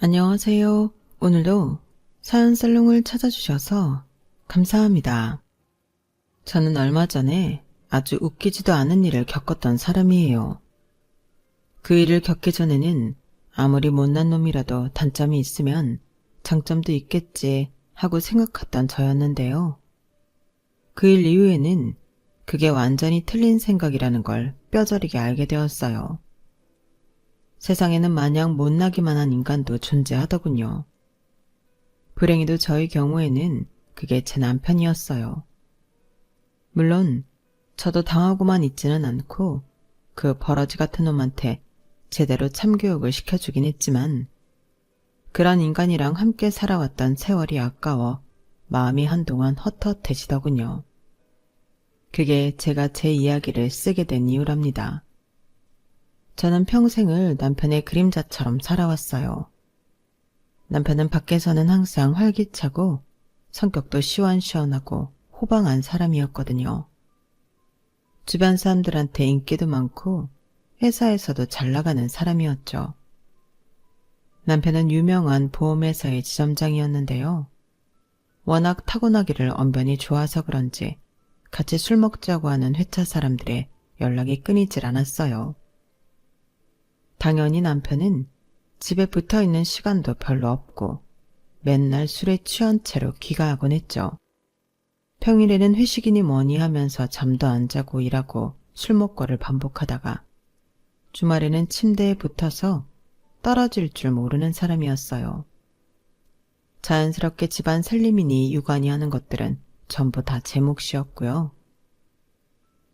안녕하세요. 오늘도 사연 살롱을 찾아주셔서 감사합니다. 저는 얼마 전에 아주 웃기지도 않은 일을 겪었던 사람이에요. 그 일을 겪기 전에는 아무리 못난 놈이라도 단점이 있으면 장점도 있겠지 하고 생각했던 저였는데요. 그 일 이후에는 그게 완전히 틀린 생각이라는 걸 뼈저리게 알게 되었어요. 세상에는 마냥 못나기만 한 인간도 존재하더군요. 불행히도 저의 경우에는 그게 제 남편이었어요. 물론 저도 당하고만 있지는 않고 그 버러지 같은 놈한테 제대로 참교육을 시켜주긴 했지만 그런 인간이랑 함께 살아왔던 세월이 아까워 마음이 한동안 헛헛해지더군요. 그게 제가 제 이야기를 쓰게 된 이유랍니다. 저는 평생을 남편의 그림자처럼 살아왔어요. 남편은 밖에서는 항상 활기차고 성격도 시원시원하고 호방한 사람이었거든요. 주변 사람들한테 인기도 많고 회사에서도 잘 나가는 사람이었죠. 남편은 유명한 보험회사의 지점장이었는데요. 워낙 타고나기를 언변이 좋아서 그런지 같이 술 먹자고 하는 회차 사람들의 연락이 끊이질 않았어요. 당연히 남편은 집에 붙어있는 시간도 별로 없고 맨날 술에 취한 채로 귀가하곤 했죠. 평일에는 회식이니 뭐니 하면서 잠도 안 자고 일하고 술 먹고를 반복하다가 주말에는 침대에 붙어서 떨어질 줄 모르는 사람이었어요. 자연스럽게 집안 살림이니 육아니 하는 것들은 전부 다 제 몫이었고요.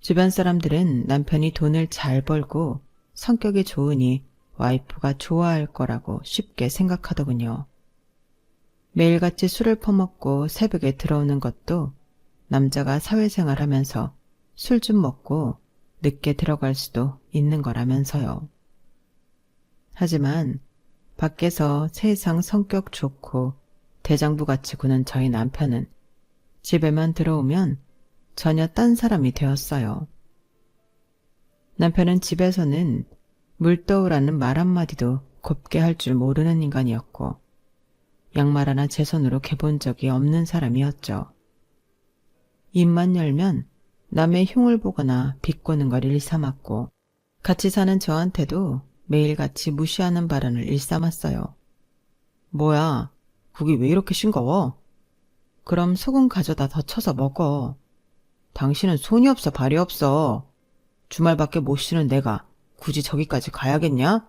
주변 사람들은 남편이 돈을 잘 벌고 성격이 좋으니 와이프가 좋아할 거라고 쉽게 생각하더군요. 매일같이 술을 퍼먹고 새벽에 들어오는 것도 남자가 사회생활 하면서 술 좀 먹고 늦게 들어갈 수도 있는 거라면서요. 하지만 밖에서 세상 성격 좋고 대장부같이 구는 저희 남편은 집에만 들어오면 전혀 딴 사람이 되었어요. 남편은 집에서는 물떠오라는 말 한마디도 곱게 할 줄 모르는 인간이었고 양말 하나 제 손으로 개본 적이 없는 사람이었죠. 입만 열면 남의 흉을 보거나 비꼬는 걸 일삼았고 같이 사는 저한테도 매일같이 무시하는 발언을 일삼았어요. 뭐야, 국이 왜 이렇게 싱거워? 그럼 소금 가져다 더 쳐서 먹어. 당신은 손이 없어 발이 없어. 주말밖에 못 쉬는 내가 굳이 저기까지 가야겠냐?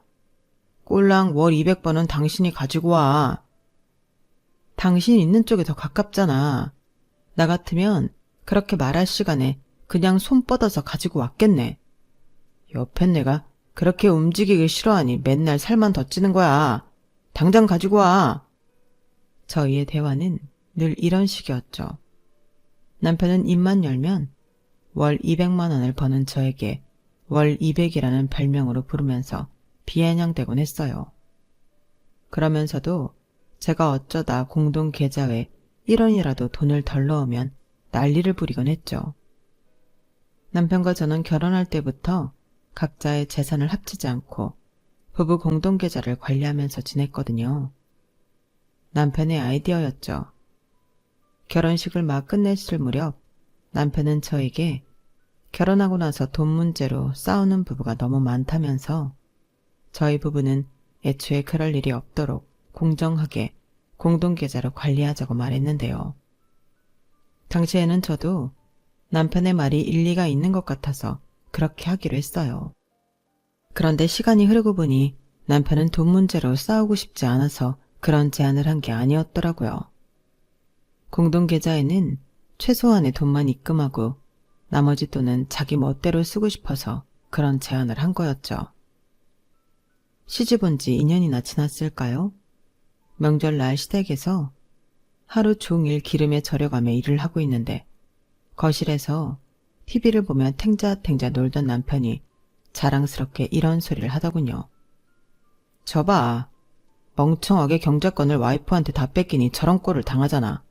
꼴랑 월 200번은 당신이 가지고 와. 당신 있는 쪽에 더 가깝잖아. 나 같으면 그렇게 말할 시간에 그냥 손 뻗어서 가지고 왔겠네. 옆엔 내가 그렇게 움직이기 싫어하니 맨날 살만 더 찌는 거야. 당장 가지고 와. 저희의 대화는 늘 이런 식이었죠. 남편은 입만 열면 월 200만 원을 버는 저에게 월 200이라는 별명으로 부르면서 비아냥대곤 했어요. 그러면서도 제가 어쩌다 공동 계좌에 1원이라도 돈을 덜 넣으면 난리를 부리곤 했죠. 남편과 저는 결혼할 때부터 각자의 재산을 합치지 않고 부부 공동 계좌를 관리하면서 지냈거든요. 남편의 아이디어였죠. 결혼식을 막 끝냈을 무렵 남편은 저에게 결혼하고 나서 돈 문제로 싸우는 부부가 너무 많다면서 저희 부부는 애초에 그럴 일이 없도록 공정하게 공동계좌를 관리하자고 말했는데요. 당시에는 저도 남편의 말이 일리가 있는 것 같아서 그렇게 하기로 했어요. 그런데 시간이 흐르고 보니 남편은 돈 문제로 싸우고 싶지 않아서 그런 제안을 한 게 아니었더라고요. 공동계좌에는 최소한의 돈만 입금하고 나머지 돈은 자기 멋대로 쓰고 싶어서 그런 제안을 한 거였죠. 시집 온 지 2년이나 지났을까요? 명절날 시댁에서 하루 종일 기름에 절여가며 일을 하고 있는데 거실에서 TV를 보며 탱자탱자 놀던 남편이 자랑스럽게 이런 소리를 하더군요. 저봐, 멍청하게 경제권을 와이프한테 다 뺏기니 저런 꼴을 당하잖아.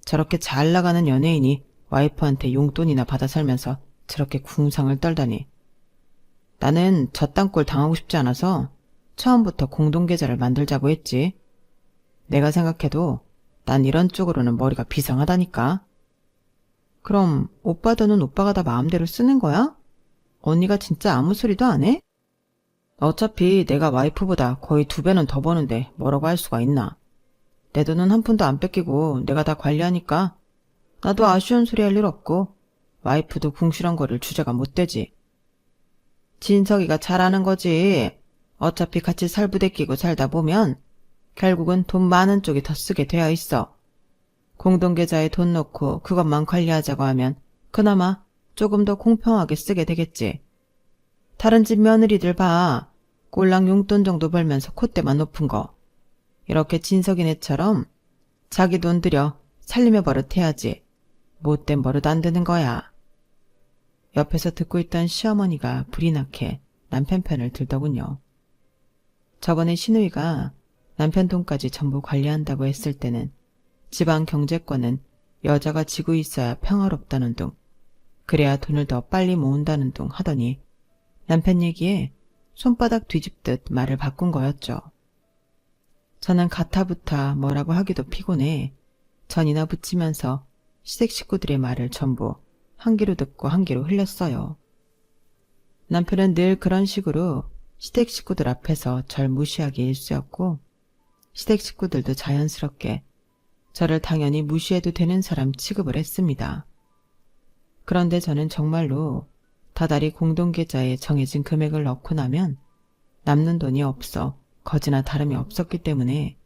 저렇게 잘 나가는 연예인이 와이프한테 용돈이나 받아 살면서 저렇게 궁상을 떨다니. 나는 저딴 꼴 당하고 싶지 않아서 처음부터 공동계좌를 만들자고 했지. 내가 생각해도 난 이런 쪽으로는 머리가 비상하다니까. 그럼 오빠 돈은 오빠가 다 마음대로 쓰는 거야? 언니가 진짜 아무 소리도 안 해? 어차피 내가 와이프보다 거의 2배는 더 버는데 뭐라고 할 수가 있나. 내 돈은 한 푼도 안 뺏기고 내가 다 관리하니까 나도 아쉬운 소리 할 일 없고 와이프도 궁시렁 거릴 주제가 못 되지. 진석이가 잘하는 거지. 어차피 같이 살부대 끼고 살다 보면 결국은 돈 많은 쪽이 더 쓰게 되어 있어. 공동계좌에 돈 넣고 그것만 관리하자고 하면 그나마 조금 더 공평하게 쓰게 되겠지. 다른 집 며느리들 봐. 꼴랑 용돈 정도 벌면서 콧대만 높은 거. 이렇게 진석이네처럼 자기 돈 들여 살림의 버릇 해야지. 못된 버릇 안 드는 거야. 옆에서 듣고 있던 시어머니가 불이 나게 남편 편을 들더군요. 저번에 시누이가 남편 돈까지 전부 관리한다고 했을 때는 집안 경제권은 여자가 지고 있어야 평화롭다는 둥, 그래야 돈을 더 빨리 모은다는 둥 하더니 남편 얘기에 손바닥 뒤집듯 말을 바꾼 거였죠. 저는 가타부타 뭐라고 하기도 피곤해 전이나 붙이면서 시댁 식구들의 말을 전부 한 귀로 듣고 한 귀로 흘렸어요. 남편은 늘 그런 식으로 시댁 식구들 앞에서 절 무시하기 일쑤였고 시댁 식구들도 자연스럽게 저를 당연히 무시해도 되는 사람 취급을 했습니다. 그런데 저는 정말로 다달이 공동계좌에 정해진 금액을 넣고 나면 남는 돈이 없어 거지나 다름이 없었기 때문에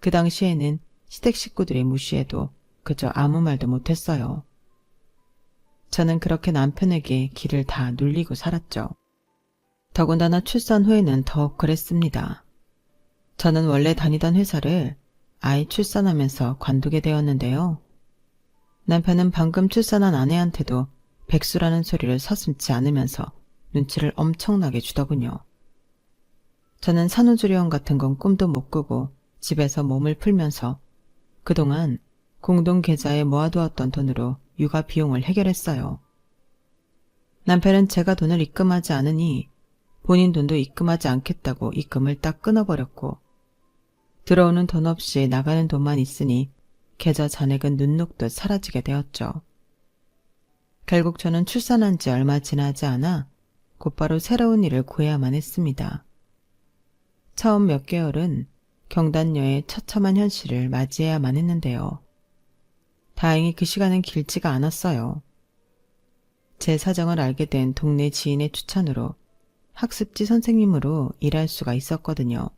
그 당시에는 시댁 식구들의 무시에도 그저 아무 말도 못했어요. 저는 그렇게 남편에게 길을 다 눌리고 살았죠. 더군다나 출산 후에는 더욱 그랬습니다. 저는 원래 다니던 회사를 아이 출산하면서 관두게 되었는데요. 남편은 방금 출산한 아내한테도 백수라는 소리를 서슴지 않으면서 눈치를 엄청나게 주더군요. 저는 산후조리원 같은 건 꿈도 못 꾸고 집에서 몸을 풀면서 그동안 공동계좌에 모아두었던 돈으로 육아 비용을 해결했어요. 남편은 제가 돈을 입금하지 않으니 본인 돈도 입금하지 않겠다고 입금을 딱 끊어버렸고 들어오는 돈 없이 나가는 돈만 있으니 계좌 잔액은 눈 녹듯 사라지게 되었죠. 결국 저는 출산한 지 얼마 지나지 않아 곧바로 새로운 일을 구해야만 했습니다. 처음 몇 개월은 경단녀의 처참한 현실을 맞이해야만 했는데요. 다행히 그 시간은 길지가 않았어요. 제 사정을 알게 된 동네 지인의 추천으로 학습지 선생님으로 일할 수가 있었거든요.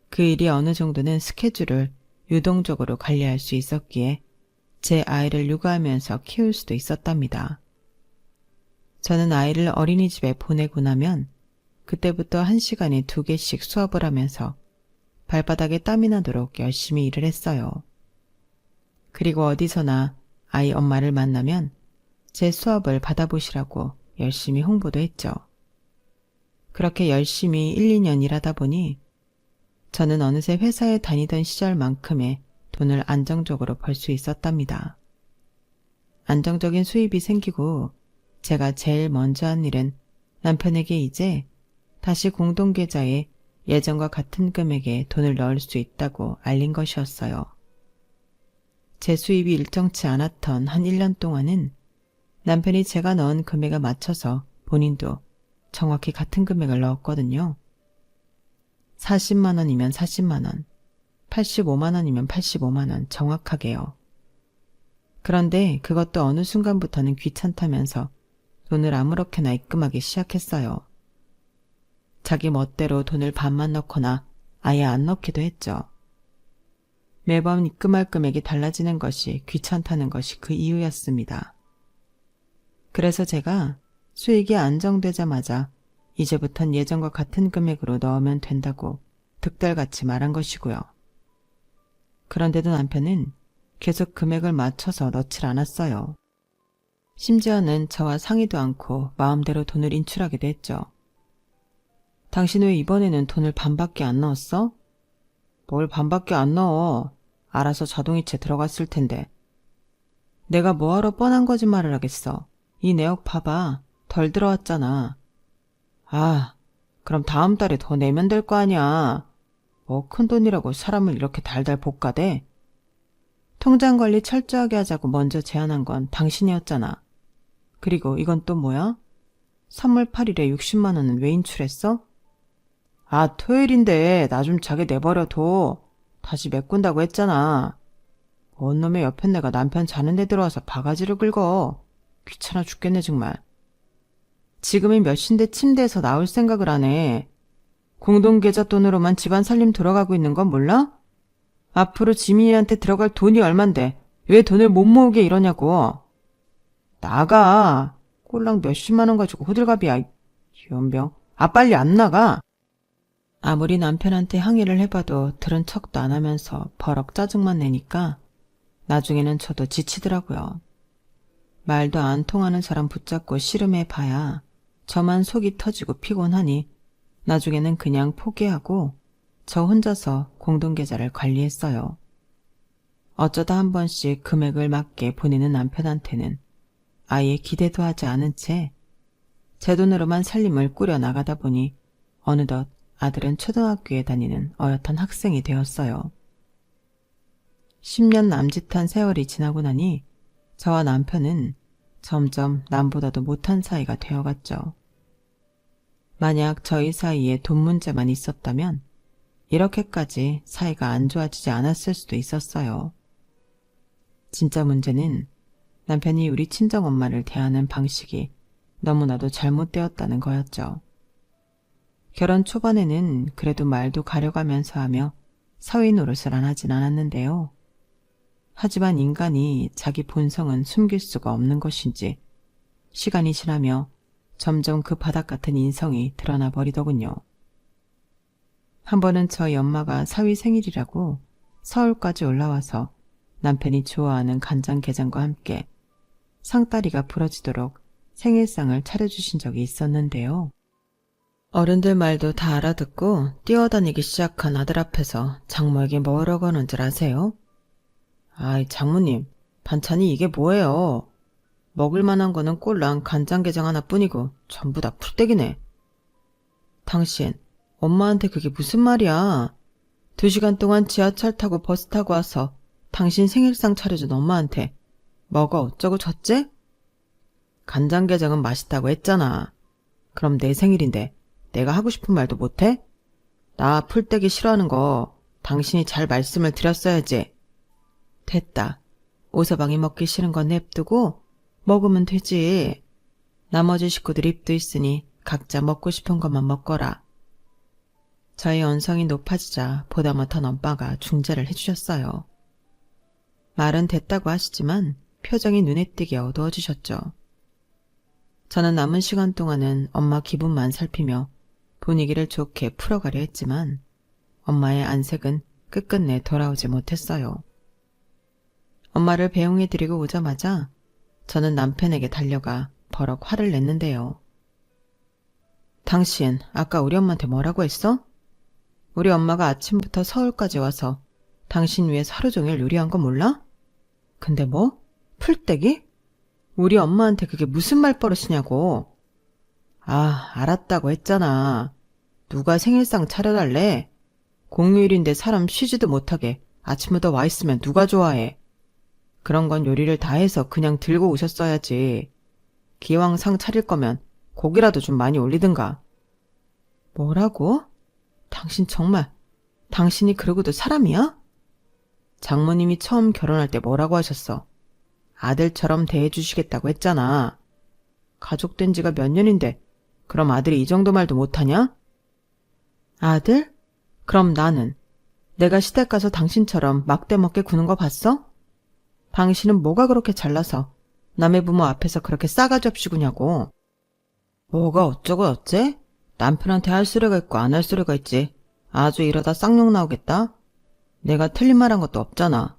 그 일이 어느 정도는 스케줄을 유동적으로 관리할 수 있었기에 제 아이를 육아하면서 키울 수도 있었답니다. 저는 아이를 어린이집에 보내고 나면 그때부터 1시간에 2개씩 수업을 하면서 발바닥에 땀이 나도록 열심히 일을 했어요. 그리고 어디서나 아이 엄마를 만나면 제 수업을 받아보시라고 열심히 홍보도 했죠. 그렇게 열심히 1, 2년 일하다 보니 저는 어느새 회사에 다니던 시절만큼의 돈을 안정적으로 벌 수 있었답니다. 안정적인 수입이 생기고 제가 제일 먼저 한 일은 남편에게 이제 다시 공동계좌에 예전과 같은 금액의 돈을 넣을 수 있다고 알린 것이었어요. 제 수입이 일정치 않았던 한 1년 동안은 남편이 제가 넣은 금액에 맞춰서 본인도 정확히 같은 금액을 넣었거든요. 40만 원이면 40만 원, 85만 원이면 85만 원 정확하게요. 그런데 그것도 어느 순간부터는 귀찮다면서 돈을 아무렇게나 입금하기 시작했어요. 자기 멋대로 돈을 반만 넣거나 아예 안 넣기도 했죠. 매번 입금할 금액이 달라지는 것이 귀찮다는 것이 그 이유였습니다. 그래서 제가 수익이 안정되자마자 이제부턴 예전과 같은 금액으로 넣으면 된다고 득달같이 말한 것이고요. 그런데도 남편은 계속 금액을 맞춰서 넣질 않았어요. 심지어는 저와 상의도 않고 마음대로 돈을 인출하기도 했죠. 당신 왜 이번에는 돈을 반밖에 안 넣었어? 뭘 반밖에 안 넣어. 알아서 자동이체 들어갔을 텐데. 내가 뭐하러 뻔한 거짓말을 하겠어. 이 내역 봐봐. 덜 들어왔잖아. 아, 그럼 다음 달에 더 내면 될 거 아니야. 뭐 큰돈이라고 사람을 이렇게 달달 볶아대? 통장 관리 철저하게 하자고 먼저 제안한 건 당신이었잖아. 그리고 이건 또 뭐야? 3월 8일에 60만 원은 왜 인출했어? 아, 토요일인데 나 좀 자게 내버려둬. 다시 메꾼다고 했잖아. 뭔 놈의 옆에 내가 남편 자는 데 들어와서 바가지를 긁어. 귀찮아 죽겠네 정말. 지금이 몇 시인데 침대에서 나올 생각을 하네. 공동계좌 돈으로만 집안 살림 돌아가고 있는 건 몰라? 앞으로 지민이한테 들어갈 돈이 얼만데 왜 돈을 못 모으게 이러냐고. 나가. 꼴랑 몇십만 원 가지고 호들갑이야. 연병. 아, 빨리 안 나가. 아무리 남편한테 항의를 해봐도 들은 척도 안 하면서 버럭 짜증만 내니까 나중에는 저도 지치더라고요. 말도 안 통하는 사람 붙잡고 씨름해봐야 저만 속이 터지고 피곤하니 나중에는 그냥 포기하고 저 혼자서 공동계좌를 관리했어요. 어쩌다 한 번씩 금액을 맞게 보내는 남편한테는 아예 기대도 하지 않은 채 제 돈으로만 살림을 꾸려 나가다 보니 어느덧 아들은 초등학교에 다니는 어엿한 학생이 되었어요. 10년 남짓한 세월이 지나고 나니 저와 남편은 점점 남보다도 못한 사이가 되어갔죠. 만약 저희 사이에 돈 문제만 있었다면 이렇게까지 사이가 안 좋아지지 않았을 수도 있었어요. 진짜 문제는 남편이 우리 친정엄마를 대하는 방식이 너무나도 잘못되었다는 거였죠. 결혼 초반에는 그래도 말도 가려가면서 하며 사위 노릇을 안 하진 않았는데요. 하지만 인간이 자기 본성은 숨길 수가 없는 것인지 시간이 지나며 점점 그 바닥 같은 인성이 드러나 버리더군요. 한 번은 저희 엄마가 사위 생일이라고 서울까지 올라와서 남편이 좋아하는 간장게장과 함께 상다리가 부러지도록 생일상을 차려주신 적이 있었는데요. 어른들 말도 다 알아듣고 뛰어다니기 시작한 아들 앞에서 장모에게 뭐라고 하는 줄 아세요? 아이, 장모님, 반찬이 이게 뭐예요? 먹을 만한 거는 꼴랑 간장게장 하나뿐이고 전부 다 풀떼기네. 당신, 엄마한테 그게 무슨 말이야? 2시간 동안 지하철 타고 버스 타고 와서 당신 생일상 차려준 엄마한테 뭐가 어쩌고 저째? 간장게장은 맛있다고 했잖아. 그럼 내 생일인데 내가 하고 싶은 말도 못해? 나 풀떼기 싫어하는 거 당신이 잘 말씀을 드렸어야지. 됐다. 오서방이 먹기 싫은 건 냅두고 먹으면 되지. 나머지 식구들 입도 있으니 각자 먹고 싶은 것만 먹거라. 저희 언성이 높아지자 보다 못한 엄마가 중재를 해주셨어요. 말은 됐다고 하시지만 표정이 눈에 띄게 어두워지셨죠. 저는 남은 시간 동안은 엄마 기분만 살피며 분위기를 좋게 풀어가려 했지만 엄마의 안색은 끝끝내 돌아오지 못했어요. 엄마를 배웅해드리고 오자마자 저는 남편에게 달려가 버럭 화를 냈는데요. 당신 아까 우리 엄마한테 뭐라고 했어? 우리 엄마가 아침부터 서울까지 와서 당신 위해서 하루 종일 요리한 거 몰라? 근데 뭐? 풀떼기? 우리 엄마한테 그게 무슨 말버릇이냐고. 아, 알았다고 했잖아. 누가 생일상 차려달래? 공휴일인데 사람 쉬지도 못하게 아침부터 와 있으면 누가 좋아해. 그런 건 요리를 다 해서 그냥 들고 오셨어야지. 기왕 상 차릴 거면 고기라도 좀 많이 올리든가. 뭐라고? 당신 정말, 당신이 그러고도 사람이야? 장모님이 처음 결혼할 때 뭐라고 하셨어? 아들처럼 대해주시겠다고 했잖아. 가족된 지가 몇 년인데 그럼 아들이 이 정도 말도 못하냐? 아들? 그럼 나는 내가 시댁 가서 당신처럼 막대 먹게 구는 거 봤어? 당신은 뭐가 그렇게 잘나서 남의 부모 앞에서 그렇게 싸가지 없이 구냐고. 뭐가 어쩌고 어째? 남편한테 할 소리가 있고 안 할 소리가 있지. 아주 이러다 쌍욕 나오겠다. 내가 틀린 말 한 것도 없잖아.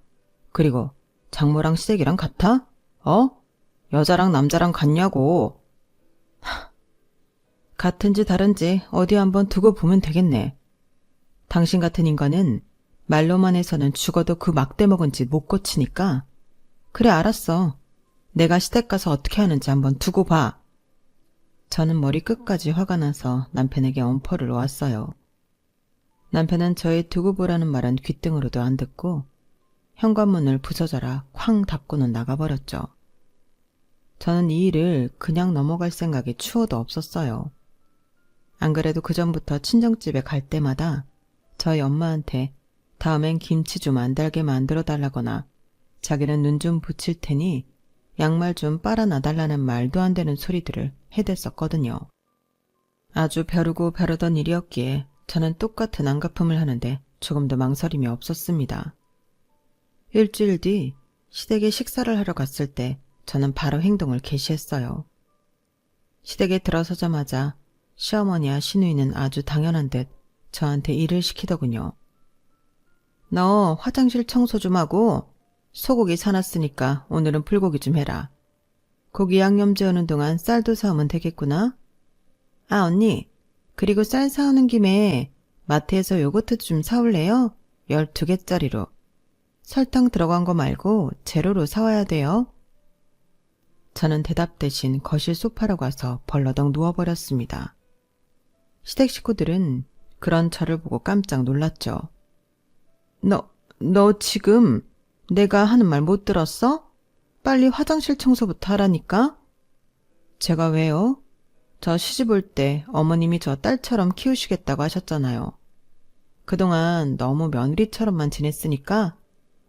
그리고 장모랑 시댁이랑 같아? 어? 여자랑 남자랑 같냐고. 같은지 다른지 어디 한번 두고 보면 되겠네. 당신 같은 인간은 말로만 해서는 죽어도 그 막대 먹은 짓 못 고치니까. 그래, 알았어. 내가 시댁 가서 어떻게 하는지 한번 두고 봐. 저는 머리 끝까지 화가 나서 남편에게 엄포를 놓았어요. 남편은 저의 두고 보라는 말은 귓등으로도 안 듣고 현관문을 부서져라 쾅 닫고는 나가버렸죠. 저는 이 일을 그냥 넘어갈 생각이 추호도 없었어요. 안 그래도 그전부터 친정집에 갈 때마다 저희 엄마한테 다음엔 김치 좀 안 달게 만들어 달라거나 자기는 눈 좀 붙일 테니 양말 좀 빨아놔달라는 말도 안 되는 소리들을 해댔었거든요. 아주 벼르고 벼르던 일이었기에 저는 똑같은 안갚음을 하는데 조금도 망설임이 없었습니다. 일주일 뒤 시댁에 식사를 하러 갔을 때 저는 바로 행동을 개시했어요. 시댁에 들어서자마자 시어머니와 시누이는 아주 당연한 듯 저한테 일을 시키더군요. 너 화장실 청소 좀 하고 소고기 사놨으니까 오늘은 불고기 좀 해라. 고기 양념 재우는 동안 쌀도 사오면 되겠구나. 아 언니, 그리고 쌀 사오는 김에 마트에서 요거트 좀 사올래요? 12개짜리로. 설탕 들어간 거 말고 제로로 사와야 돼요. 저는 대답 대신 거실 소파로 가서 벌러덩 누워버렸습니다. 시댁 식구들은 그런 저를 보고 깜짝 놀랐죠. 너 지금 내가 하는 말 못 들었어? 빨리 화장실 청소부터 하라니까? 제가 왜요? 저 시집 올 때 어머님이 저 딸처럼 키우시겠다고 하셨잖아요. 그동안 너무 며느리처럼만 지냈으니까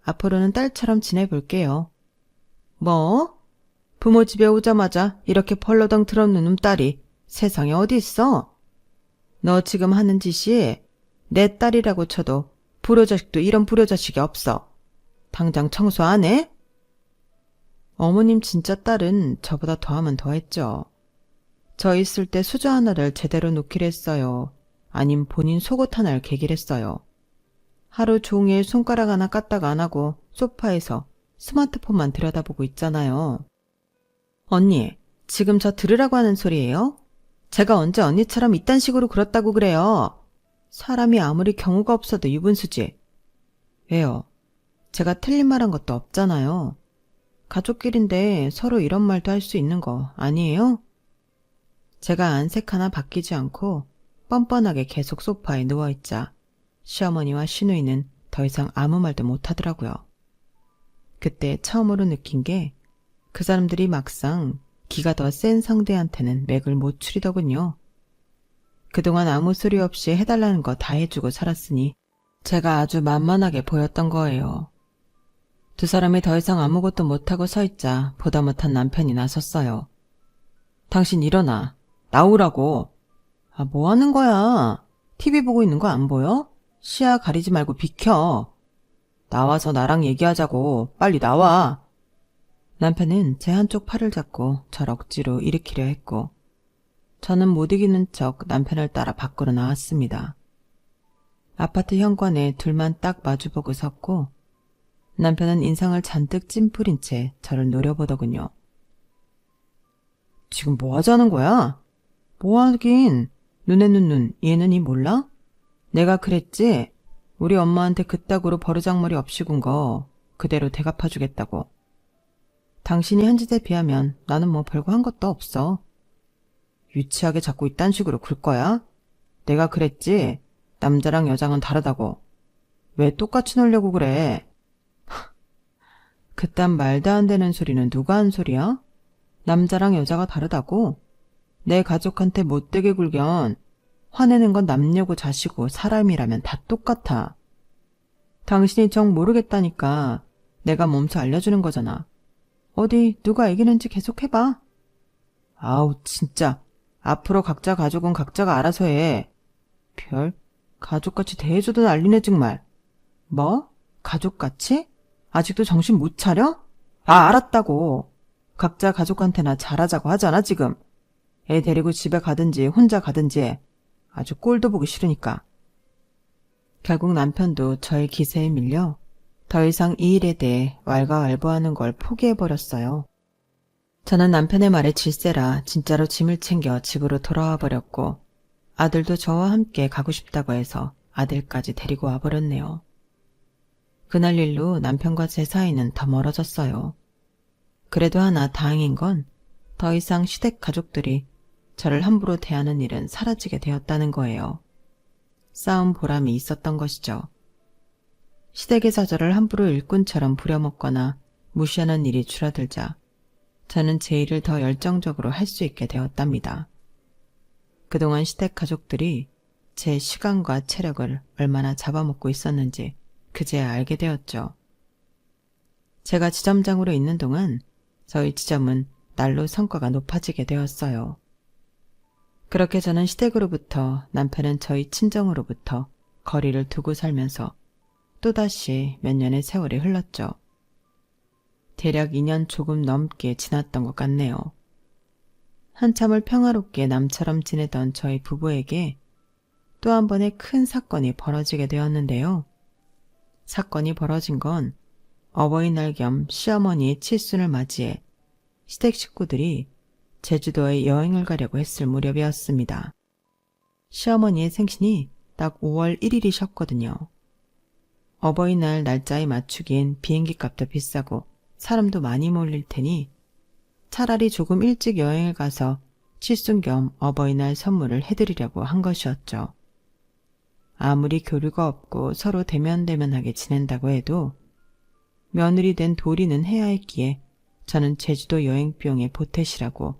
앞으로는 딸처럼 지내볼게요. 뭐? 부모 집에 오자마자 이렇게 벌러덩 틀어놓는 딸이 세상에 어디 있어? 너 지금 하는 짓이 내 딸이라고 쳐도 불효자식도 이런 불효자식이 없어. 당장 청소 안 해? 어머님 진짜 딸은 저보다 더하면 더했죠. 저 있을 때 수저 하나를 제대로 놓기로 했어요. 아님 본인 속옷 하나를 개기로 했어요. 하루 종일 손가락 하나 까딱 안 하고 소파에서 스마트폰만 들여다보고 있잖아요. 언니, 지금 저 들으라고 하는 소리예요? 제가 언제 언니처럼 이딴 식으로 굴었다고 그래요? 사람이 아무리 경우가 없어도 유분수지. 왜요? 제가 틀린 말 한 것도 없잖아요. 가족끼린데 서로 이런 말도 할 수 있는 거 아니에요? 제가 안색 하나 바뀌지 않고 뻔뻔하게 계속 소파에 누워있자 시어머니와 시누이는 더 이상 아무 말도 못하더라고요. 그때 처음으로 느낀 게 그 사람들이 막상 기가 더 센 상대한테는 맥을 못 추리더군요. 그동안 아무 소리 없이 해달라는 거 다 해주고 살았으니 제가 아주 만만하게 보였던 거예요. 두 사람이 더 이상 아무것도 못하고 서있자 보다 못한 남편이 나섰어요. 당신 일어나. 나오라고. 아, 뭐 하는 거야? TV 보고 있는 거 안 보여? 시야 가리지 말고 비켜. 나와서 나랑 얘기하자고. 빨리 나와. 남편은 제 한쪽 팔을 잡고 절 억지로 일으키려 했고 저는 못 이기는 척 남편을 따라 밖으로 나왔습니다. 아파트 현관에 둘만 딱 마주보고 섰고 남편은 인상을 잔뜩 찜푸린 채 저를 노려보더군요. 지금 뭐 하자는 거야? 뭐 하긴. 눈에 눈, 얘는 이 몰라? 내가 그랬지? 우리 엄마한테 그따구로 버르장머리 없이 군 거 그대로 대갚아주겠다고. 당신이 한 짓에 비하면 나는 뭐 별거 한 것도 없어. 유치하게 자꾸 이딴 식으로 굴 거야? 내가 그랬지? 남자랑 여자는 다르다고. 왜 똑같이 놀려고 그래? 그딴 말도 안 되는 소리는 누가 한 소리야? 남자랑 여자가 다르다고? 내 가족한테 못되게 굴견. 화내는 건 남녀고 자시고 사람이라면 다 똑같아. 당신이 정 모르겠다니까 내가 몸소 알려주는 거잖아. 어디 누가 이기는지 계속 해봐. 아우 진짜. 앞으로 각자 가족은 각자가 알아서 해. 별 가족같이 대해줘도 난리네 정말. 뭐? 가족같이? 아직도 정신 못 차려? 아 알았다고. 각자 가족한테나 잘하자고 하잖아 지금. 애 데리고 집에 가든지 혼자 가든지 해. 아주 꼴도 보기 싫으니까. 결국 남편도 저의 기세에 밀려 더 이상 이 일에 대해 왈가왈부하는 걸 포기해버렸어요. 저는 남편의 말에 질세라 진짜로 짐을 챙겨 집으로 돌아와 버렸고 아들도 저와 함께 가고 싶다고 해서 아들까지 데리고 와버렸네요. 그날 일로 남편과 제 사이는 더 멀어졌어요. 그래도 하나 다행인 건 더 이상 시댁 가족들이 저를 함부로 대하는 일은 사라지게 되었다는 거예요. 싸움 보람이 있었던 것이죠. 시댁의 사절을 함부로 일꾼처럼 부려먹거나 무시하는 일이 줄어들자 저는 제 일을 더 열정적으로 할 수 있게 되었답니다. 그동안 시댁 가족들이 제 시간과 체력을 얼마나 잡아먹고 있었는지 그제야 알게 되었죠. 제가 지점장으로 있는 동안 저희 지점은 날로 성과가 높아지게 되었어요. 그렇게 저는 시댁으로부터, 남편은 저희 친정으로부터 거리를 두고 살면서 또다시 몇 년의 세월이 흘렀죠. 대략 2년 조금 넘게 지났던 것 같네요. 한참을 평화롭게 남처럼 지내던 저희 부부에게 또 한 번의 큰 사건이 벌어지게 되었는데요. 사건이 벌어진 건 어버이날 겸 시어머니의 칠순을 맞이해 시댁 식구들이 제주도에 여행을 가려고 했을 무렵이었습니다. 시어머니의 생신이 딱 5월 1일이셨거든요. 어버이날 날짜에 맞추기엔 비행기 값도 비싸고 사람도 많이 몰릴 테니 차라리 조금 일찍 여행을 가서 칠순 겸 어버이날 선물을 해드리려고 한 것이었죠. 아무리 교류가 없고 서로 대면대면하게 지낸다고 해도 며느리 된 도리는 해야 했기에 저는 제주도 여행 비용에 보태시라고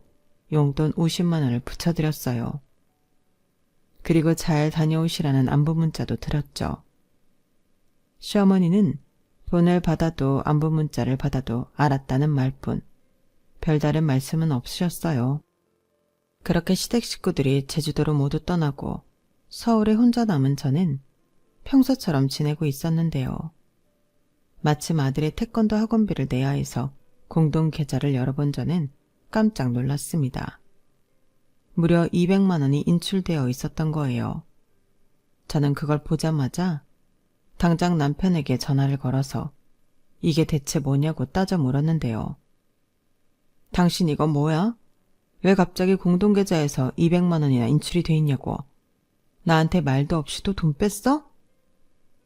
용돈 50만 원을 붙여드렸어요. 그리고 잘 다녀오시라는 안부 문자도 드렸죠. 시어머니는 돈을 받아도 안부 문자를 받아도 알았다는 말뿐 별다른 말씀은 없으셨어요. 그렇게 시댁 식구들이 제주도로 모두 떠나고 서울에 혼자 남은 저는 평소처럼 지내고 있었는데요. 마침 아들의 태권도 학원비를 내야 해서 공동 계좌를 열어본 저는 깜짝 놀랐습니다. 무려 200만 원이 인출되어 있었던 거예요. 저는 그걸 보자마자 당장 남편에게 전화를 걸어서 이게 대체 뭐냐고 따져 물었는데요. 당신 이거 뭐야? 왜 갑자기 공동계좌에서 200만 원이나 인출이 돼 있냐고. 나한테 말도 없이 또 돈 뺐어?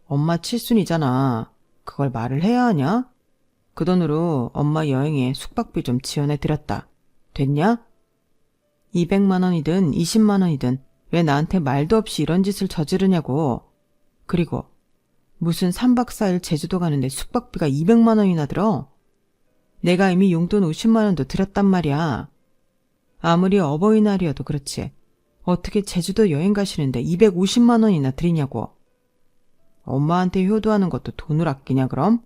엄마 칠순이잖아. 그걸 말을 해야 하냐? 그 돈으로 엄마 여행에 숙박비 좀 지원해 드렸다. 됐냐? 200만 원이든 20만 원이든 왜 나한테 말도 없이 이런 짓을 저지르냐고. 그리고 무슨 3박 4일 제주도 가는데 숙박비가 200만 원이나 들어? 내가 이미 용돈 50만 원도 드렸단 말이야. 아무리 어버이날이어도 그렇지. 어떻게 제주도 여행 가시는데 250만 원이나 드리냐고. 엄마한테 효도하는 것도 돈을 아끼냐 그럼?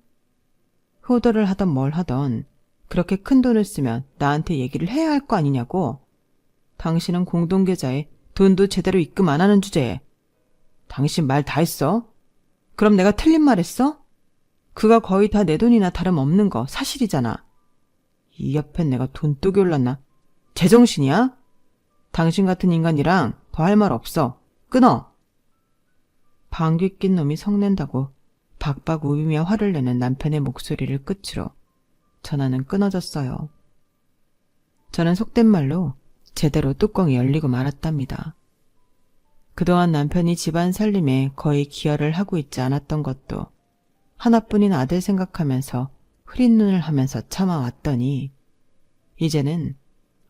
효도를 하던 뭘 하던 그렇게 큰 돈을 쓰면 나한테 얘기를 해야 할 거 아니냐고. 당신은 공동계좌에 돈도 제대로 입금 안 하는 주제에. 당신 말 다 했어? 그럼 내가 틀린 말 했어? 그가 거의 다 내 돈이나 다름없는 거 사실이잖아. 이 옆엔 내가 돈독이 올랐나? 제정신이야? 당신 같은 인간이랑 더 할 말 없어. 끊어. 방귀 낀 놈이 성낸다고 박박 우비며 화를 내는 남편의 목소리를 끝으로 전화는 끊어졌어요. 저는 속된 말로 제대로 뚜껑이 열리고 말았답니다. 그동안 남편이 집안 살림에 거의 기여를 하고 있지 않았던 것도 하나뿐인 아들 생각하면서 흐린 눈을 하면서 참아왔더니 이제는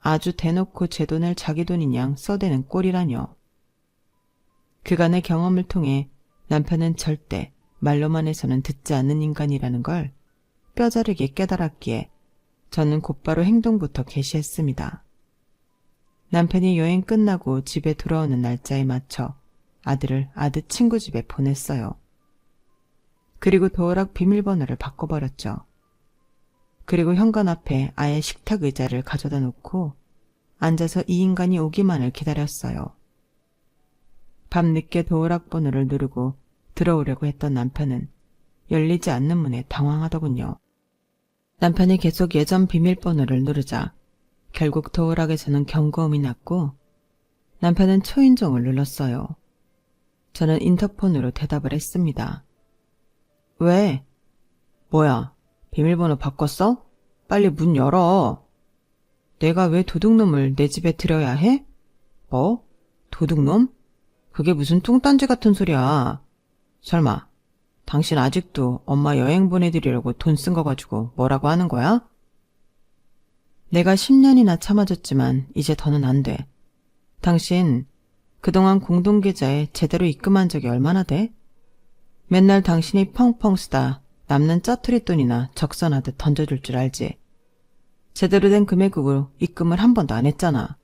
아주 대놓고 제 돈을 자기 돈인 양 써대는 꼴이라뇨. 그간의 경험을 통해 남편은 절대 말로만 해서는 듣지 않는 인간이라는 걸 뼈저리게 깨달았기에 저는 곧바로 행동부터 개시했습니다. 남편이 여행 끝나고 집에 돌아오는 날짜에 맞춰 아들을 아들 친구 집에 보냈어요. 그리고 도어락 비밀번호를 바꿔버렸죠. 그리고 현관 앞에 아예 식탁 의자를 가져다 놓고 앉아서 이 인간이 오기만을 기다렸어요. 밤늦게 도어락 번호를 누르고 들어오려고 했던 남편은 열리지 않는 문에 당황하더군요. 남편이 계속 예전 비밀번호를 누르자 결국 도어락에서는 경고음이 났고 남편은 초인종을 눌렀어요. 저는 인터폰으로 대답을 했습니다. 왜? 뭐야? 비밀번호 바꿨어? 빨리 문 열어. 내가 왜 도둑놈을 내 집에 들여야 해? 뭐? 도둑놈? 그게 무슨 뚱딴지 같은 소리야. 설마 당신 아직도 엄마 여행 보내드리려고 돈 쓴 거 가지고 뭐라고 하는 거야? 내가 10년이나 참아줬지만 이제 더는 안 돼. 당신 그동안 공동계좌에 제대로 입금한 적이 얼마나 돼? 맨날 당신이 펑펑 쓰다 남는 짜투리 돈이나 적선하듯 던져줄 줄 알지. 제대로 된 금액으로 입금을 한 번도 안 했잖아.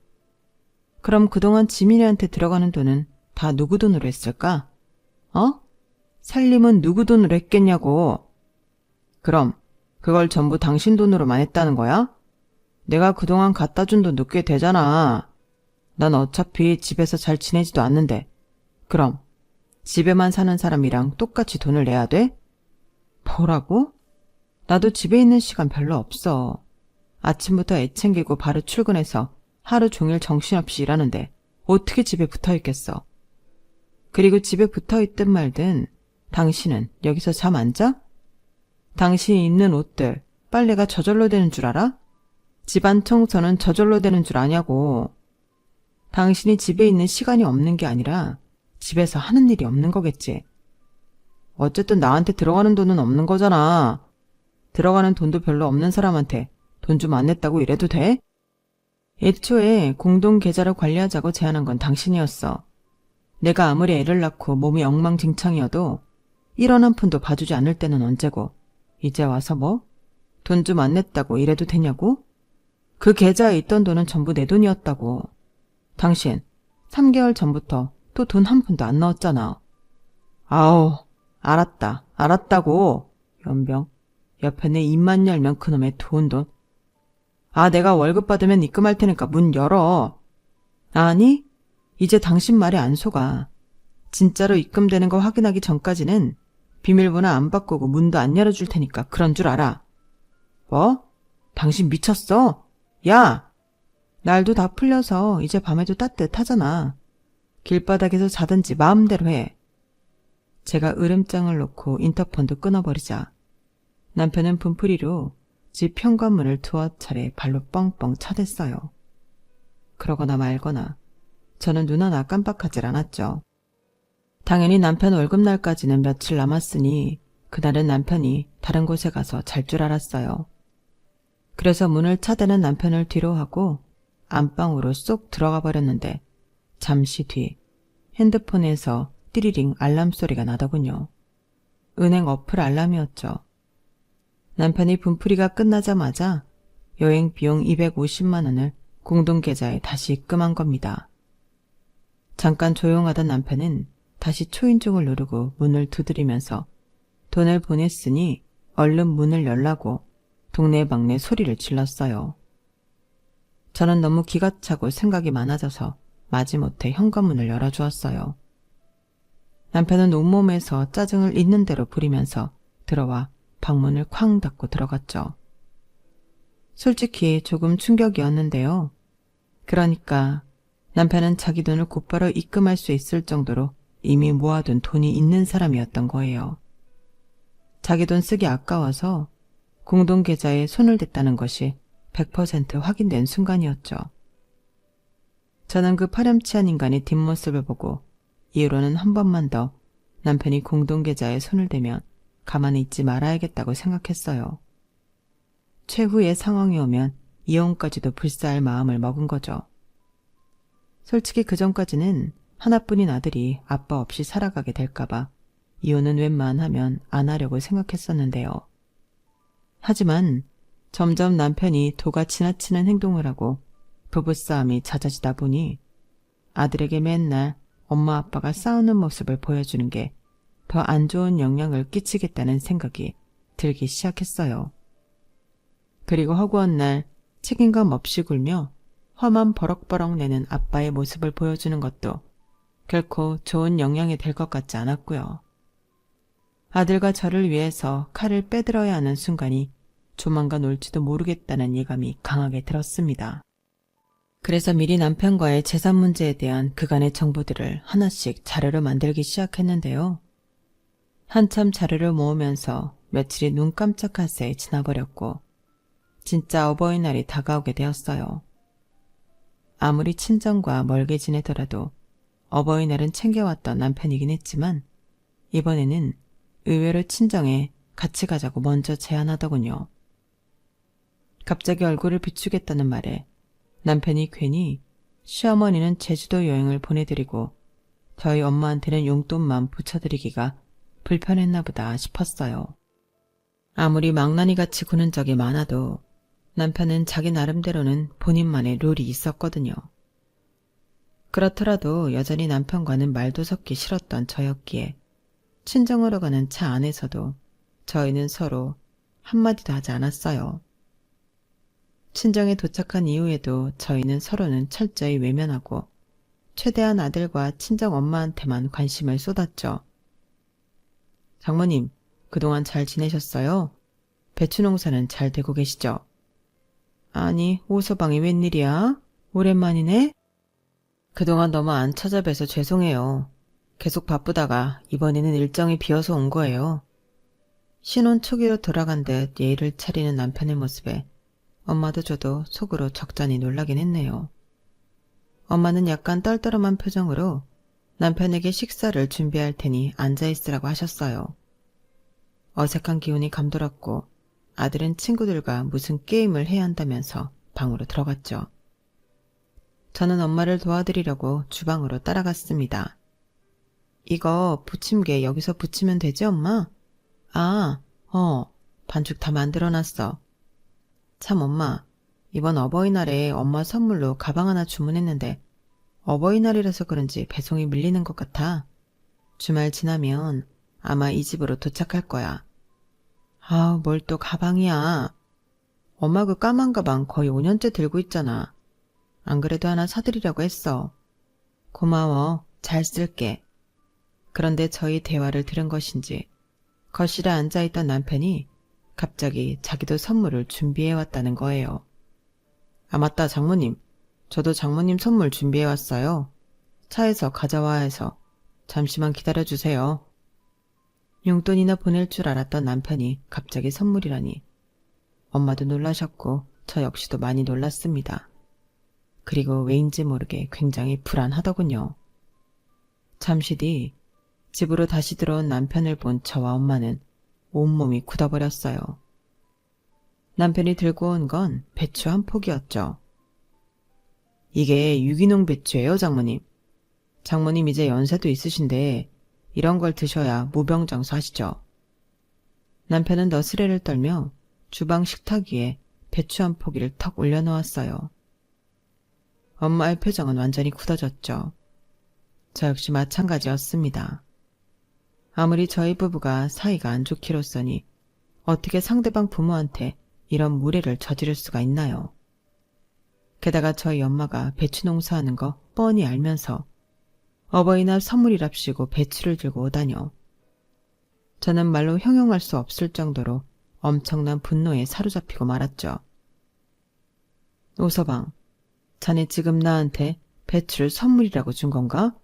그럼 그동안 지민이한테 들어가는 돈은 다 누구 돈으로 했을까? 살림은 누구 돈으로 했겠냐고. 그럼 그걸 전부 당신 돈으로만 했다는 거야? 내가 그동안 갖다 준 돈도 꽤 되잖아. 난 어차피 집에서 잘 지내지도 않는데. 그럼 집에만 사는 사람이랑 똑같이 돈을 내야 돼? 뭐라고? 나도 집에 있는 시간 별로 없어. 아침부터 애 챙기고 바로 출근해서 하루 종일 정신없이 일하는데 어떻게 집에 붙어있겠어. 그리고 집에 붙어있든 말든 당신은 여기서 잠 안 자? 당신이 입는 옷들 빨래가 저절로 되는 줄 알아? 집안 청소는 저절로 되는 줄 아냐고. 당신이 집에 있는 시간이 없는 게 아니라 집에서 하는 일이 없는 거겠지. 어쨌든 나한테 들어가는 돈은 없는 거잖아. 들어가는 돈도 별로 없는 사람한테 돈 좀 안 냈다고 이래도 돼? 애초에 공동계좌를 관리하자고 제안한 건 당신이었어. 내가 아무리 애를 낳고 몸이 엉망진창이어도 1원 한 푼도 봐주지 않을 때는 언제고 이제 와서 뭐? 돈 좀 안 냈다고 이래도 되냐고? 그 계좌에 있던 돈은 전부 내 돈이었다고. 당신 3개월 전부터 또 돈 한 푼도 안 넣었잖아. 아우, 알았다고. 연병. 옆에 내 입만 열면 그놈의 좋은 돈. 내가 월급 받으면 입금할 테니까 문 열어. 아니, 이제 당신 말에 안 속아. 진짜로 입금되는 거 확인하기 전까지는 비밀번호 안 바꾸고 문도 안 열어줄 테니까 그런 줄 알아. 뭐? 당신 미쳤어? 야! 날도 다 풀려서 이제 밤에도 따뜻하잖아. 길바닥에서 자든지 마음대로 해. 제가 으름장을 놓고 인터폰도 끊어버리자 남편은 분풀이로 집 현관문을 두어 차례 발로 뻥뻥 차댔어요. 그러거나 말거나 저는 눈 하나 깜빡하질 않았죠. 당연히 남편 월급날까지는 며칠 남았으니 그날은 남편이 다른 곳에 가서 잘 줄 알았어요. 그래서 문을 차대는 남편을 뒤로 하고 안방으로 쏙 들어가 버렸는데 잠시 뒤 핸드폰에서 띠리링 알람 소리가 나더군요. 은행 어플 알람이었죠. 남편이 분풀이가 끝나자마자 여행 비용 250만 원을 공동계좌에 다시 입금한 겁니다. 잠깐 조용하던 남편은 다시 초인종을 누르고 문을 두드리면서 돈을 보냈으니 얼른 문을 열라고 동네방네 소리를 질렀어요. 저는 너무 기가 차고 생각이 많아져서 마지못해 현관문을 열어주었어요. 남편은 온몸에서 짜증을 있는 대로 부리면서 들어와 방문을 쾅 닫고 들어갔죠. 솔직히 조금 충격이었는데요. 그러니까 남편은 자기 돈을 곧바로 입금할 수 있을 정도로 이미 모아둔 돈이 있는 사람이었던 거예요. 자기 돈 쓰기 아까워서 공동계좌에 손을 댔다는 것이 100% 확인된 순간이었죠. 저는 그 파렴치한 인간의 뒷모습을 보고 이후로는 한 번만 더 남편이 공동계좌에 손을 대면 가만히 있지 말아야겠다고 생각했어요. 최후의 상황이 오면 이혼까지도 불사할 마음을 먹은 거죠. 솔직히 그전까지는 하나뿐인 아들이 아빠 없이 살아가게 될까봐 이혼은 웬만하면 안 하려고 생각했었는데요. 하지만 점점 남편이 도가 지나치는 행동을 하고 부부싸움이 잦아지다 보니 아들에게 맨날 엄마 아빠가 싸우는 모습을 보여주는 게 더 안 좋은 영향을 끼치겠다는 생각이 들기 시작했어요. 그리고 허구한 날 책임감 없이 굴며 화만 버럭버럭 내는 아빠의 모습을 보여주는 것도 결코 좋은 영향이 될 것 같지 않았고요. 아들과 저를 위해서 칼을 빼들어야 하는 순간이 조만간 올지도 모르겠다는 예감이 강하게 들었습니다. 그래서 미리 남편과의 재산 문제에 대한 그간의 정보들을 하나씩 자료로 만들기 시작했는데요. 한참 자료를 모으면서 며칠이 눈 깜짝할 새에 지나버렸고 진짜 어버이날이 다가오게 되었어요. 아무리 친정과 멀게 지내더라도 어버이날은 챙겨왔던 남편이긴 했지만 이번에는 의외로 친정에 같이 가자고 먼저 제안하더군요. 갑자기 얼굴을 비추겠다는 말에 남편이 괜히 시어머니는 제주도 여행을 보내드리고 저희 엄마한테는 용돈만 붙여드리기가 불편했나 보다 싶었어요. 아무리 망나니같이 구는 적이 많아도 남편은 자기 나름대로는 본인만의 룰이 있었거든요. 그렇더라도 여전히 남편과는 말도 섞기 싫었던 저였기에 친정으로 가는 차 안에서도 저희는 서로 한마디도 하지 않았어요. 친정에 도착한 이후에도 저희는 서로는 철저히 외면하고 최대한 아들과 친정 엄마한테만 관심을 쏟았죠. 장모님, 그동안 잘 지내셨어요? 배추 농사는 잘 되고 계시죠? 아니, 오서방이 웬일이야? 오랜만이네? 그동안 너무 안 찾아뵈서 죄송해요. 계속 바쁘다가 이번에는 일정이 비어서 온 거예요. 신혼 초기로 돌아간 듯 예의를 차리는 남편의 모습에 엄마도 저도 속으로 적잖이 놀라긴 했네요. 엄마는 약간 떨떠름한 표정으로 남편에게 식사를 준비할 테니 앉아있으라고 하셨어요. 어색한 기운이 감돌았고 아들은 친구들과 무슨 게임을 해야 한다면서 방으로 들어갔죠. 저는 엄마를 도와드리려고 주방으로 따라갔습니다. 이거 부침개 여기서 부치면 되지, 엄마? 반죽 다 만들어놨어. 참 엄마, 이번 어버이날에 엄마 선물로 가방 하나 주문했는데 어버이날이라서 그런지 배송이 밀리는 것 같아. 주말 지나면 아마 이 집으로 도착할 거야. 뭘 또 가방이야. 엄마 그 까만 가방 거의 5년째 들고 있잖아. 안 그래도 하나 사드리려고 했어. 고마워. 잘 쓸게. 그런데 저희 대화를 들은 것인지 거실에 앉아있던 남편이 갑자기 자기도 선물을 준비해왔다는 거예요. 아 맞다 장모님. 저도 장모님 선물 준비해왔어요. 차에서 가져와 해서 잠시만 기다려주세요. 용돈이나 보낼 줄 알았던 남편이 갑자기 선물이라니. 엄마도 놀라셨고 저 역시도 많이 놀랐습니다. 그리고 왜인지 모르게 굉장히 불안하더군요. 잠시 뒤 집으로 다시 들어온 남편을 본 저와 엄마는 온몸이 굳어버렸어요. 남편이 들고 온 건 배추 한 포기였죠. 이게 유기농 배추예요, 장모님. 장모님 이제 연세도 있으신데 이런 걸 드셔야 무병장수 하시죠. 남편은 너스레를 떨며 주방 식탁 위에 배추 한 포기를 턱 올려놓았어요. 엄마의 표정은 완전히 굳어졌죠. 저 역시 마찬가지였습니다. 아무리 저희 부부가 사이가 안 좋기로써니 어떻게 상대방 부모한테 이런 무례를 저지를 수가 있나요? 게다가 저희 엄마가 배추 농사하는 거 뻔히 알면서 어버이날 선물이랍시고 배추를 들고 오다뇨. 저는 말로 형용할 수 없을 정도로 엄청난 분노에 사로잡히고 말았죠. 오서방, 자네 지금 나한테 배추를 선물이라고 준 건가?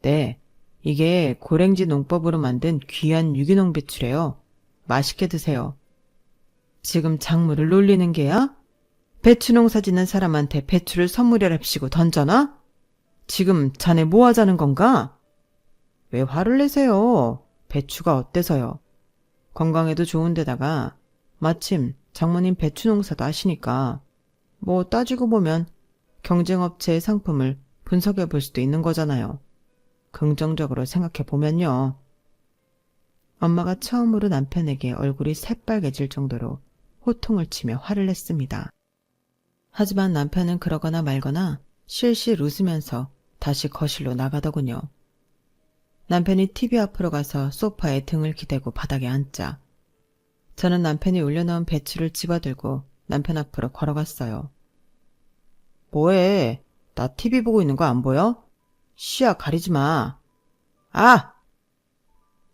네, 이게 고랭지 농법으로 만든 귀한 유기농 배추래요. 맛있게 드세요. 지금 작물을 놀리는 게야? 배추 농사 짓는 사람한테 배추를 선물이랍시고 던져놔? 지금 자네 뭐 하자는 건가? 왜 화를 내세요? 배추가 어때서요? 건강에도 좋은데다가 마침 장모님 배추 농사도 하시니까 뭐 따지고 보면 경쟁업체의 상품을 분석해 볼 수도 있는 거잖아요. 긍정적으로 생각해 보면요. 엄마가 처음으로 남편에게 얼굴이 새빨개질 정도로 호통을 치며 화를 냈습니다. 하지만 남편은 그러거나 말거나 실실 웃으면서 다시 거실로 나가더군요. 남편이 TV 앞으로 가서 소파에 등을 기대고 바닥에 앉자 저는 남편이 올려놓은 배추를 집어들고 남편 앞으로 걸어갔어요. 뭐해? 나 TV 보고 있는 거 안 보여? 시야 가리지 마. 아!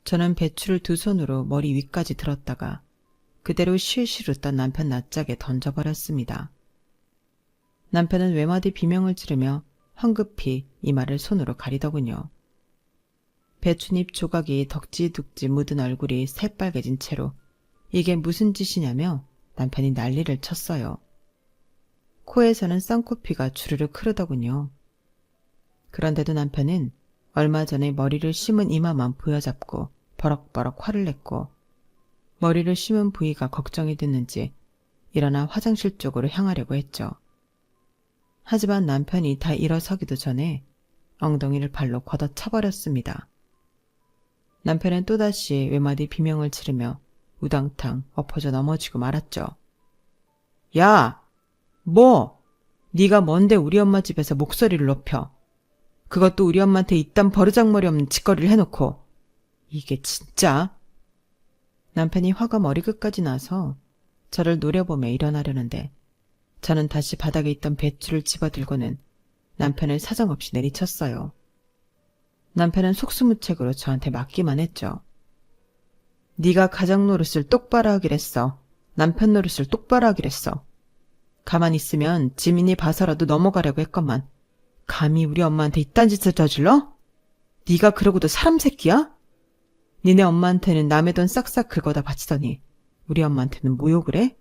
저는 배추를 두 손으로 머리 위까지 들었다가 그대로 실실 웃던 남편 낯짝에 던져버렸습니다. 남편은 외마디 비명을 지르며 황급히 이마를 손으로 가리더군요. 배춧잎 조각이 덕지둑지 묻은 얼굴이 새빨개진 채로 이게 무슨 짓이냐며 남편이 난리를 쳤어요. 코에서는 쌍코피가 주르륵 흐르더군요. 그런데도 남편은 얼마 전에 머리를 심은 이마만 부여잡고 버럭버럭 화를 냈고 머리를 심은 부위가 걱정이 됐는지 일어나 화장실 쪽으로 향하려고 했죠. 하지만 남편이 다 일어서기도 전에 엉덩이를 발로 걷어차버렸습니다. 남편은 또다시 외마디 비명을 지르며 우당탕 엎어져 넘어지고 말았죠. 야! 뭐? 네가 뭔데 우리 엄마 집에서 목소리를 높여. 그것도 우리 엄마한테 이딴 버르장머리 없는 짓거리를 해놓고. 이게 진짜? 남편이 화가 머리끝까지 나서 저를 노려보며 일어나려는데 저는 다시 바닥에 있던 배추를 집어들고는 남편을 사정없이 내리쳤어요. 남편은 속수무책으로 저한테 맞기만 했죠. 네가 가장 노릇을 똑바로 하기로 했어. 남편 노릇을 똑바로 하기로 했어. 가만히 있으면 지민이 봐서라도 넘어가려고 했건만 감히 우리 엄마한테 이딴 짓을 저질러? 네가 그러고도 사람 새끼야? 니네 엄마한테는 남의 돈 싹싹 긁어다 바치더니 우리 엄마한테는 모욕을 해?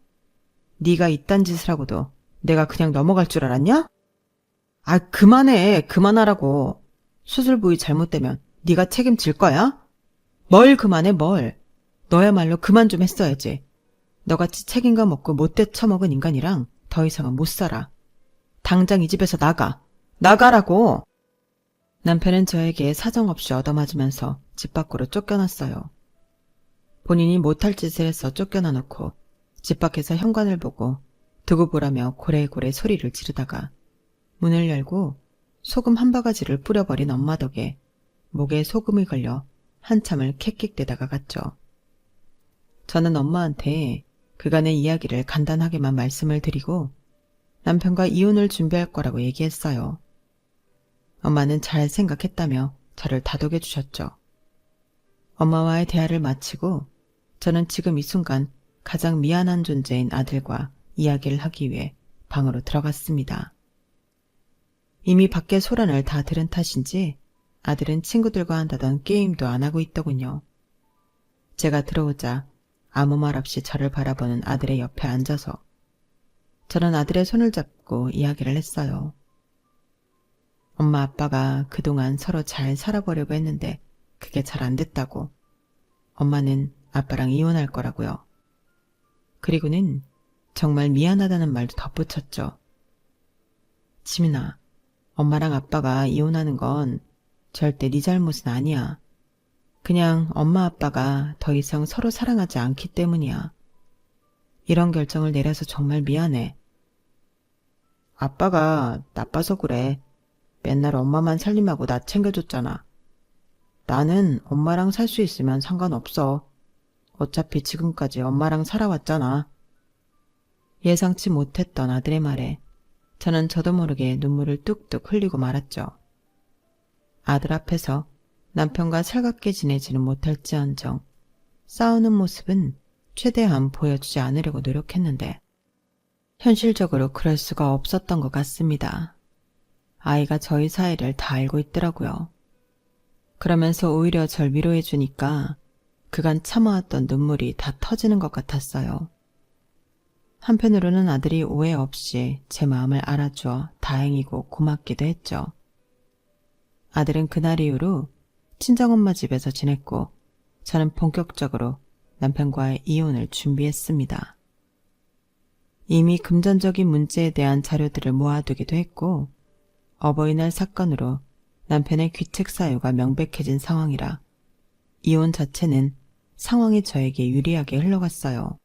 네가 이딴 짓을 하고도 내가 그냥 넘어갈 줄 알았냐? 아, 그만해. 그만하라고. 수술 부위 잘못되면 네가 책임질 거야? 뭘 그만해 뭘. 너야말로 그만 좀 했어야지. 너같이 책임감 없고 못돼 처먹은 인간이랑 더 이상은 못 살아. 당장 이 집에서 나가. 나가라고. 남편은 저에게 사정없이 얻어맞으면서 집 밖으로 쫓겨났어요. 본인이 못할 짓을 해서 쫓겨나 놓고 집 밖에서 현관을 보고 두고 보라며 고래고래 소리를 지르다가 문을 열고 소금 한 바가지를 뿌려버린 엄마 덕에 목에 소금이 걸려 한참을 캑캑대다가 갔죠. 저는 엄마한테 그간의 이야기를 간단하게만 말씀을 드리고 남편과 이혼을 준비할 거라고 얘기했어요. 엄마는 잘 생각했다며 저를 다독여 주셨죠. 엄마와의 대화를 마치고 저는 지금 이 순간 가장 미안한 존재인 아들과 이야기를 하기 위해 방으로 들어갔습니다. 이미 밖에 소란을 다 들은 탓인지 아들은 친구들과 한다던 게임도 안 하고 있더군요. 제가 들어오자 아무 말 없이 저를 바라보는 아들의 옆에 앉아서 저는 아들의 손을 잡고 이야기를 했어요. 엄마 아빠가 그동안 서로 잘 살아보려고 했는데 그게 잘 안 됐다고. 엄마는 아빠랑 이혼할 거라고요. 그리고는 정말 미안하다는 말도 덧붙였죠. 지민아, 엄마랑 아빠가 이혼하는 건 절대 네 잘못은 아니야. 그냥 엄마 아빠가 더 이상 서로 사랑하지 않기 때문이야. 이런 결정을 내려서 정말 미안해. 아빠가 나빠서 그래. 맨날 엄마만 살림하고 나 챙겨줬잖아. 나는 엄마랑 살 수 있으면 상관없어. 어차피 지금까지 엄마랑 살아왔잖아. 예상치 못했던 아들의 말에 저는 저도 모르게 눈물을 뚝뚝 흘리고 말았죠. 아들 앞에서 남편과 살갑게 지내지는 못할지언정 싸우는 모습은 최대한 보여주지 않으려고 노력했는데 현실적으로 그럴 수가 없었던 것 같습니다. 아이가 저희 사이를 다 알고 있더라고요. 그러면서 오히려 절 위로해 주니까 그간 참아왔던 눈물이 다 터지는 것 같았어요. 한편으로는 아들이 오해 없이 제 마음을 알아주어 다행이고 고맙기도 했죠. 아들은 그날 이후로 친정엄마 집에서 지냈고 저는 본격적으로 남편과의 이혼을 준비했습니다. 이미 금전적인 문제에 대한 자료들을 모아두기도 했고 어버이날 사건으로 남편의 귀책 사유가 명백해진 상황이라 이혼 자체는 상황이 저에게 유리하게 흘러갔어요.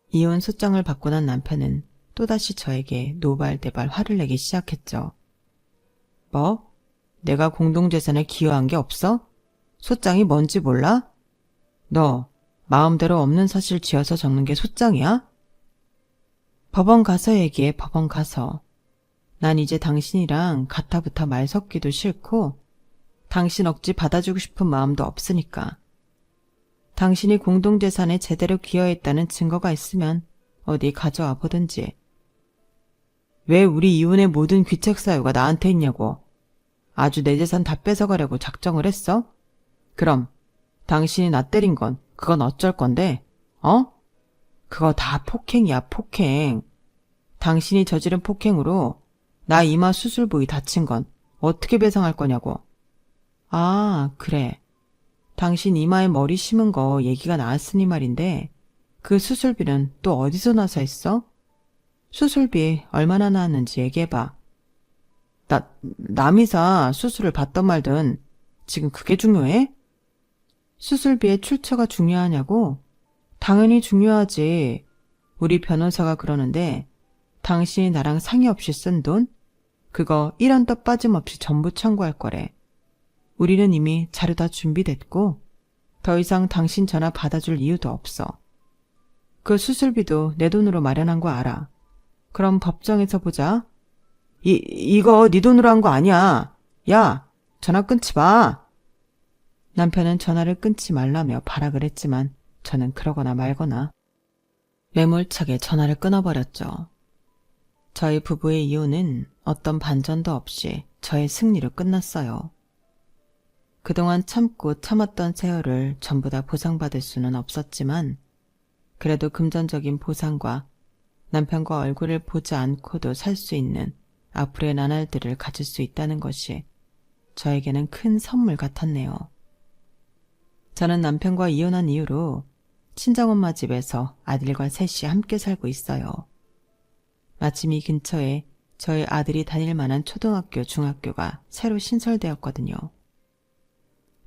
이혼 소장을 받고 난 남편은 또다시 저에게 노발대발 화를 내기 시작했죠. 뭐? 내가 공동재산에 기여한 게 없어? 소장이 뭔지 몰라? 너 마음대로 없는 사실 지어서 적는 게 소장이야? 법원 가서 얘기해. 법원 가서. 난 이제 당신이랑 가타부타 말 섞기도 싫고 당신 억지 받아주고 싶은 마음도 없으니까. 당신이 공동재산에 제대로 기여했다는 증거가 있으면 어디 가져와 보든지. 왜 우리 이혼의 모든 귀책 사유가 나한테 있냐고. 아주 내 재산 다 뺏어가려고 작정을 했어? 그럼 당신이 나 때린 건 그건 어쩔 건데? 그거 다 폭행이야, 폭행. 당신이 저지른 폭행으로 나 이마 수술 부위 다친 건 어떻게 배상할 거냐고. 아, 그래. 당신 이마에 머리 심은 거 얘기가 나왔으니 말인데 그 수술비는 또 어디서 나서 했어? 수술비 얼마나 나왔는지 얘기해봐. 남이사 수술을 받던 말든 지금 그게 중요해? 수술비의 출처가 중요하냐고? 당연히 중요하지. 우리 변호사가 그러는데 당신이 나랑 상의 없이 쓴 돈? 그거 1원도 빠짐없이 전부 청구할 거래. 우리는 이미 자료 다 준비됐고 더 이상 당신 전화 받아줄 이유도 없어. 그 수술비도 내 돈으로 마련한 거 알아. 그럼 법정에서 보자. 이거 네 돈으로 한 거 아니야. 야, 전화 끊지 마. 남편은 전화를 끊지 말라며 발악을 했지만 저는 그러거나 말거나 매몰차게 전화를 끊어버렸죠. 저희 부부의 이혼은 어떤 반전도 없이 저의 승리로 끝났어요. 그동안 참고 참았던 세월을 전부 다 보상받을 수는 없었지만 그래도 금전적인 보상과 남편과 얼굴을 보지 않고도 살 수 있는 앞으로의 나날들을 가질 수 있다는 것이 저에게는 큰 선물 같았네요. 저는 남편과 이혼한 이후로 친정엄마 집에서 아들과 셋이 함께 살고 있어요. 마침 이 근처에 저희 아들이 다닐 만한 초등학교, 중학교가 새로 신설되었거든요.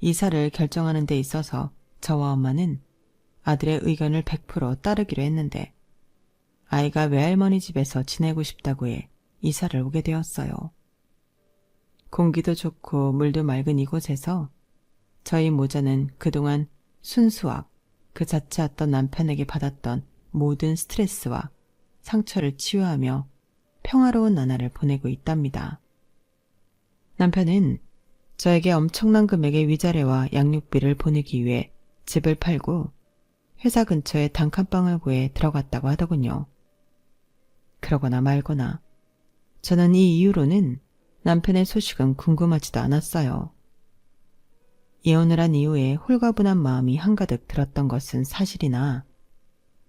이사를 결정하는 데 있어서 저와 엄마는 아들의 의견을 100% 따르기로 했는데 아이가 외할머니 집에서 지내고 싶다고 해 이사를 오게 되었어요. 공기도 좋고 물도 맑은 이곳에서 저희 모자는 그동안 순수학 그 자체였던 남편에게 받았던 모든 스트레스와 상처를 치유하며 평화로운 나날을 보내고 있답니다. 남편은 저에게 엄청난 금액의 위자료와 양육비를 보내기 위해 집을 팔고 회사 근처에 단칸방을 구해 들어갔다고 하더군요. 그러거나 말거나 저는 이 이후로는 남편의 소식은 궁금하지도 않았어요. 이혼을 한 이후에 홀가분한 마음이 한가득 들었던 것은 사실이나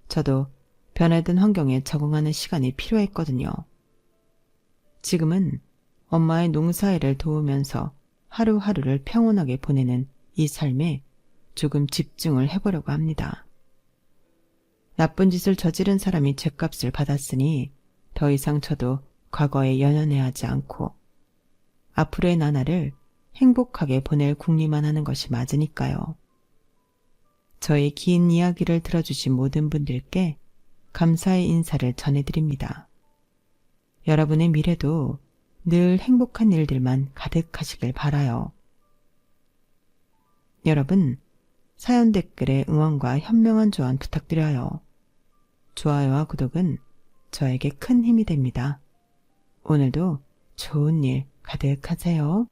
저도 변화된 환경에 적응하는 시간이 필요했거든요. 지금은 엄마의 농사일을 도우면서 하루하루를 평온하게 보내는 이 삶에 조금 집중을 해보려고 합니다. 나쁜 짓을 저지른 사람이 죗값을 받았으니 더 이상 저도 과거에 연연해하지 않고 앞으로의 나날을 행복하게 보낼 궁리만 하는 것이 맞으니까요. 저의 긴 이야기를 들어주신 모든 분들께 감사의 인사를 전해드립니다. 여러분의 미래도 늘 행복한 일들만 가득하시길 바라요. 여러분, 사연 댓글에 응원과 현명한 조언 부탁드려요. 좋아요와 구독은 저에게 큰 힘이 됩니다. 오늘도 좋은 일 가득하세요.